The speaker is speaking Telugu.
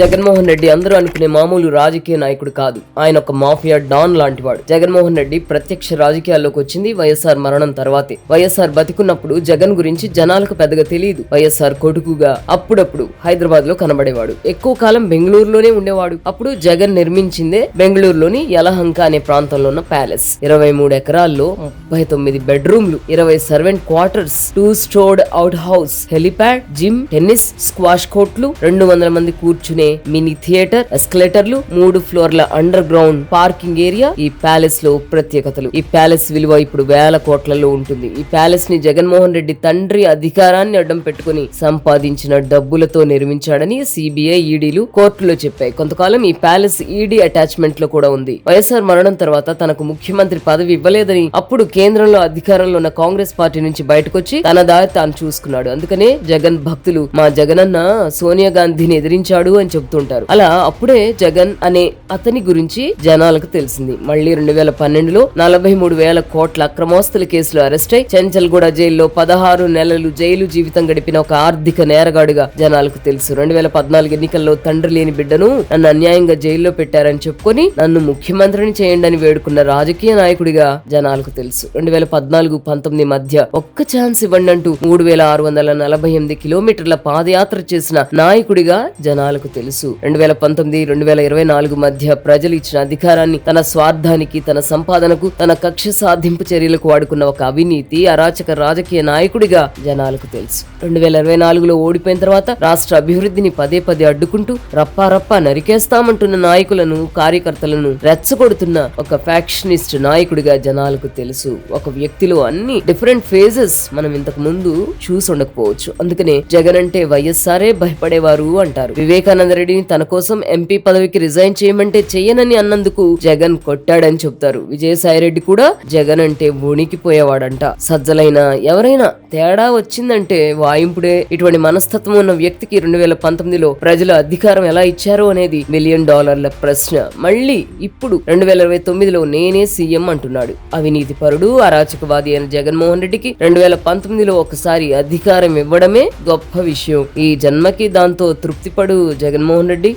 జగన్మోహన్ రెడ్డి అందరూ అనుకునే మామూలు రాజకీయ నాయకుడు కాదు. ఆయన ఒక మాఫియా డాన్ లాంటివాడు. జగన్మోహన్ రెడ్డి ప్రత్యక్ష రాజకీయాల్లోకి వచ్చింది వైఎస్ఆర్ మరణం తర్వాతే. వైఎస్ఆర్ బతికున్నప్పుడు జగన్ గురించి జనాలకు పెద్దగా తెలియదు. వైఎస్ఆర్ కొడుకుగా అప్పుడప్పుడు హైదరాబాద్ లో కనబడేవాడు. ఎక్కువ కాలం బెంగళూరులోనే ఉండేవాడు. అప్పుడు జగన్ నిర్మించిందే బెంగళూరులోని యలహంక అనే ప్రాంతంలో ఉన్న ప్యాలెస్. 23 ఎకరాల్లో 39 బెడ్రూమ్లు, 20 servant quarters, 2 storeyed outhouse, helipad, gym, tennis, squash కోర్టులు, 200 మంది కూర్చునే మినీ థియేటర్, ఎస్కలేటర్లు, 3 ఫ్లోర్ల అండర్ గ్రౌండ్ పార్కింగ్ ఏరియా ఈ ప్యాలెస్ లో ప్రత్యేకతలు. ఈ ప్యాలెస్ విలువ ఇప్పుడు వేల కోట్లలో ఉంటుంది. ఈ ప్యాలెస్ ని జగన్మోహన్ రెడ్డి తండ్రి అధికారాన్ని అడ్డం పెట్టుకుని సంపాదించిన డబ్బులతో నిర్మించాడని సిబిఐ, ఈడీలు కోర్టులో చెప్పాయి. కొంతకాలం ఈ ప్యాలెస్ ఈడీ అటాచ్మెంట్ లో కూడా ఉంది. వైఎస్ఆర్ మరణం తర్వాత తనకు ముఖ్యమంత్రి పదవి ఇవ్వలేదని అప్పుడు కేంద్రంలో అధికారంలో ఉన్న కాంగ్రెస్ పార్టీ నుంచి బయటకొచ్చి తన దారి తాను చూసుకున్నాడు. అందుకనే జగన్ భక్తులు మా జగనన్న సోనియా గాంధీని ఎదిరించాడు అని చెబుతుంటారు. అలా అప్పుడే జగన్ అనే అతని గురించి జనాలకు తెలిసింది. మళ్ళీ 2012లో 43,000 కోట్ల అక్రమోస్తుల కేసులో అరెస్ట్ అయి చెంచల్గూడ జైల్లో 16 నెలలు జైలు జీవితం గడిపిన ఒక ఆర్థిక నేరగాడుగా జనాలకు తెలుసు. 2014 ఎన్నికల్లో తండ్రి లేని బిడ్డను నన్ను అన్యాయంగా జైల్లో పెట్టారని చెప్పుకొని నన్ను ముఖ్యమంత్రిని చేయండి అని వేడుకున్న రాజకీయ నాయకుడిగా జనాలకు తెలుసు. 2014-19 మధ్య ఒక్క ఛాన్స్ ఇవ్వండి అంటూ 3,648 కిలోమీటర్ల పాదయాత్ర చేసిన నాయకుడిగా జనాలకు తెలుసు. 2019-2024 మధ్య ప్రజలు ఇచ్చిన అధికారాన్ని తన స్వార్థానికి, తన సంపాదనకు, తన కక్ష సాధింపు చర్యలకు వాడుకున్న ఒక అవినీతి, అరాచక రాజకీయ నాయకుడిగా జనాలకు తెలుసు. 2024లో ఓడిపోయిన తర్వాత రాష్ట్ర అభివృద్ధిని పదే పదే అడ్డుకుంటూ రప్పారప్పా నరికేస్తామంటున్న నాయకులను, కార్యకర్తలను రెచ్చగొడుతున్న ఒక ఫ్యాక్షనిస్ట్ నాయకుడిగా జనాలకు తెలుసు. ఒక వ్యక్తిలో అన్ని డిఫరెంట్ ఫేజెస్ మనం ఇంతకు ముందు చూసి ఉండకపోవచ్చు. అందుకనే జగన్ అంటే వైఎస్ఆరే భయపడేవారు అంటారు. వివేకానంద రెడ్డిని తన కోసం ఎంపీ పదవికి రిజైన్ చేయమంటే చెయ్యనని అన్నందుకు జగన్ కొట్టాడని చెప్తారు. విజయసాయిరెడ్డి కూడా జగన్ అంటే వణికిపోయేవాడంట. సజ్జలైన ఎవరైనా తేడా వచ్చిందంటే వాయింపుడే. ఇటువంటి మనస్తత్వం ఉన్న వ్యక్తికి 2019లో ప్రజలు అధికారం ఎలా ఇచ్చారో అనేది $1 మిలియన్ ప్రశ్న. మళ్ళీ ఇప్పుడు 2029లో నేనే సీఎం అంటున్నాడు. అవినీతి పరుడు, అరాచకవాది అయిన జగన్మోహన్ రెడ్డికి 2019లో ఒకసారి అధికారం ఇవ్వడమే గొప్ప విషయం. ఈ జన్మకి దాంతో తృప్తిపడు జగన్మోహన్ రెడ్డి.